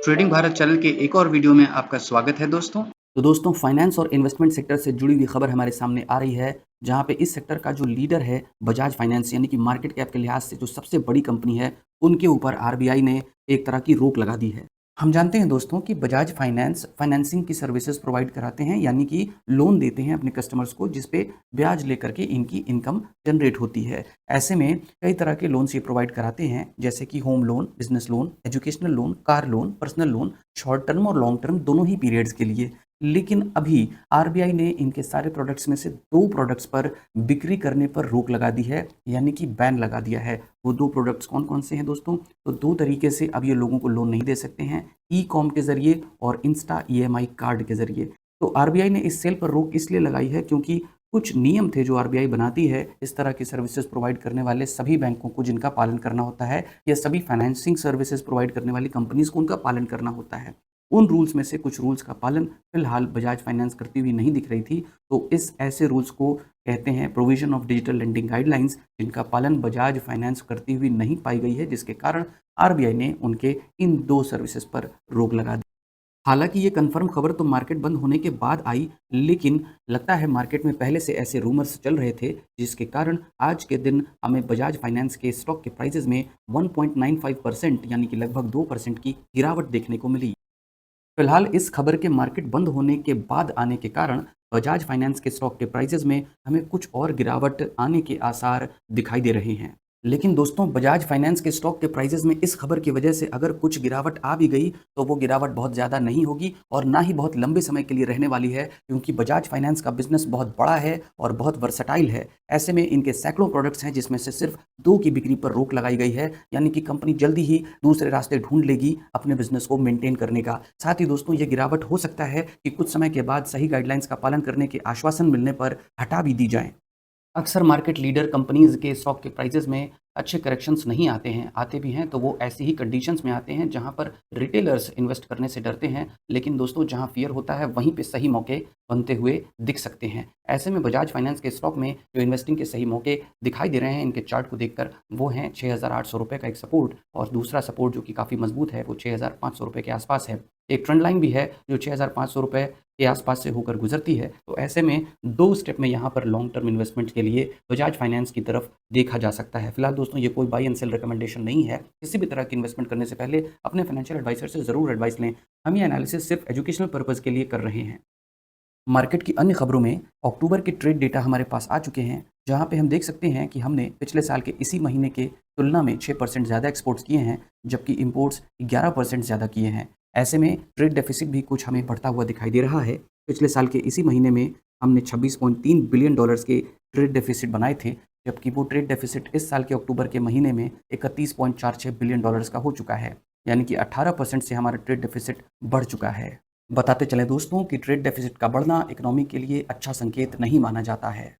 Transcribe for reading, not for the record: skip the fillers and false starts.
Trading Bharat channel के एक और वीडियो में आपका स्वागत है दोस्तों। तो दोस्तों फाइनेंस और इन्वेस्टमेंट सेक्टर से जुड़ी हुई खबर हमारे सामने आ रही है, जहां पे इस सेक्टर का जो लीडर है बजाज फाइनेंस यानी कि मार्केट कैप के लिहाज से जो सबसे बड़ी कंपनी है, उनके ऊपर आरबीआई ने एक तरह की रोक लगा दी है। हम जानते हैं दोस्तों कि बजाज फाइनेंस फाइनेंसिंग की सर्विसेज प्रोवाइड कराते हैं, यानी कि लोन देते हैं अपने कस्टमर्स को, जिस पे ब्याज लेकर के इनकी इनकम जनरेट होती है। ऐसे में कई तरह के लोन्स ये प्रोवाइड कराते हैं, जैसे कि home loan, business loan, educational loan, car loan, personal loan, short term और लॉन्ग टर्म दोनों ही पीरियड्स के लिए। लेकिन अभी आरबीआई ने इनके सारे प्रोडक्ट्स में से 2 प्रोडक्ट्स पर बिक्री करने पर रोक लगा दी है, यानी कि बैन लगा दिया है। वो 2 प्रोडक्ट्स कौन-कौन से हैं दोस्तों? तो 2 तरीके से अब ये लोगों को लोन नहीं दे सकते हैं, ई-कॉम के ज़रिए और इंस्टा ईएमआई कार्ड के ज़रिए। तो आरबीआई ने इस सेल पर रोक इसलिए लगाई है क्योंकि कुछ नियम थे जो आरबीआई बनाती है इस तरह की सर्विसेज प्रोवाइड करने वाले सभी बैंकों को, जिनका पालन करना होता है, या सभी फाइनेंसिंग सर्विसेज प्रोवाइड करने वाली कंपनीज़ को उनका पालन करना होता है। उन रूल्स में से कुछ रूल्स का पालन फिलहाल बजाज फाइनेंस करती हुई नहीं दिख रही थी। तो इस ऐसे रूल्स को कहते हैं provision of digital lending guidelines, जिनका पालन बजाज फाइनेंस करती हुई नहीं पाई गई है, जिसके कारण आरबीआई ने उनके इन 2 सर्विसेज पर रोक लगा दी। हालांकि ये कंफर्म खबर तो मार्केट बंद होने के बाद आई, लेकिन लगता है मार्केट में पहले से ऐसे रूमर्स चल रहे थे, जिसके कारण आज के दिन हमें बजाज फाइनेंस के स्टॉक के प्राइसेस में 1.95% यानी कि लगभग 2% की गिरावट देखने को मिली। फिलहाल इस खबर के मार्केट बंद होने के बाद आने के कारण बजाज फाइनेंस के स्टॉक के प्राइसेस में हमें कुछ और गिरावट आने के आसार दिखाई दे रहे हैं। लेकिन दोस्तों बजाज फाइनेंस के स्टॉक के प्राइसेस में इस खबर की वजह से अगर कुछ गिरावट आ भी गई, तो वो गिरावट बहुत ज़्यादा नहीं होगी और ना ही बहुत लंबे समय के लिए रहने वाली है, क्योंकि बजाज फाइनेंस का बिजनेस बहुत बड़ा है और बहुत वर्सटाइल है। ऐसे में इनके सैकड़ों प्रोडक्ट्स हैं, जिसमें से सिर्फ 2 की बिक्री पर रोक लगाई गई है, यानी कि कंपनी जल्दी ही दूसरे रास्ते ढूंढ लेगी अपने बिजनेस को मेंटेन करने का। साथ ही दोस्तों ये गिरावट हो सकता है कि कुछ समय के बाद सही गाइडलाइंस का पालन करने के आश्वासन मिलने पर हटा भी दी जाए। अक्सर मार्केट लीडर कंपनीज़ के स्टॉक के प्राइसेज़ में अच्छे करेक्शंस नहीं आते हैं, आते भी हैं तो वो ऐसी ही कंडीशंस में आते हैं जहाँ पर रिटेलर्स इन्वेस्ट करने से डरते हैं। लेकिन दोस्तों जहाँ फ़ियर होता है वहीं पे सही मौके बनते हुए दिख सकते हैं। ऐसे में बजाज फाइनेंस के स्टॉक में जो इन्वेस्टिंग के सही मौके दिखाई दे रहे हैं इनके चार्ट को देखकर, वो हैं ₹6,800 का एक सपोर्ट, और दूसरा सपोर्ट जो कि काफ़ी मजबूत है वो ₹6,500 के आसपास है। एक ट्रेंड लाइन भी है जो ₹6,500 के आसपास से होकर गुजरती है। तो ऐसे में 2 स्टेप में यहाँ पर लॉन्ग टर्म इन्वेस्टमेंट के लिए बजाज फाइनेंस की तरफ देखा जा सकता है। फिलहाल दोस्तों ये कोई बाय एंड सेल रिकमेंडेशन नहीं है। किसी भी तरह की इन्वेस्टमेंट करने से पहले अपने फाइनेंशियल एडवाइजर से ज़रूर एडवाइस लें। हम ये एनालिसिस सिर्फ एजुकेशनल पर्पज़ के लिए कर रहे हैं। मार्केट की अन्य खबरों में अक्टूबर के ट्रेड डेटा हमारे पास आ चुके हैं, जहां पे हम देख सकते हैं कि हमने पिछले साल के इसी महीने के तुलना में 6% ज़्यादा एक्सपोर्ट्स किए हैं, जबकि इंपोर्ट्स 11% ज़्यादा किए हैं। ऐसे में ट्रेड डेफिसिट भी कुछ हमें बढ़ता हुआ दिखाई दे रहा है। पिछले साल के इसी महीने में हमने $26.3 बिलियन के ट्रेड डेफिसिट बनाए थे, जबकि वो ट्रेड डेफिसिट इस साल के अक्टूबर के महीने में $31.46 बिलियन का हो चुका है, यानी कि 18% से हमारा ट्रेड डेफिसिट बढ़ चुका है। बताते चले दोस्तों कि ट्रेड डेफिसिट का बढ़ना इकोनॉमी के लिए अच्छा संकेत नहीं माना जाता है।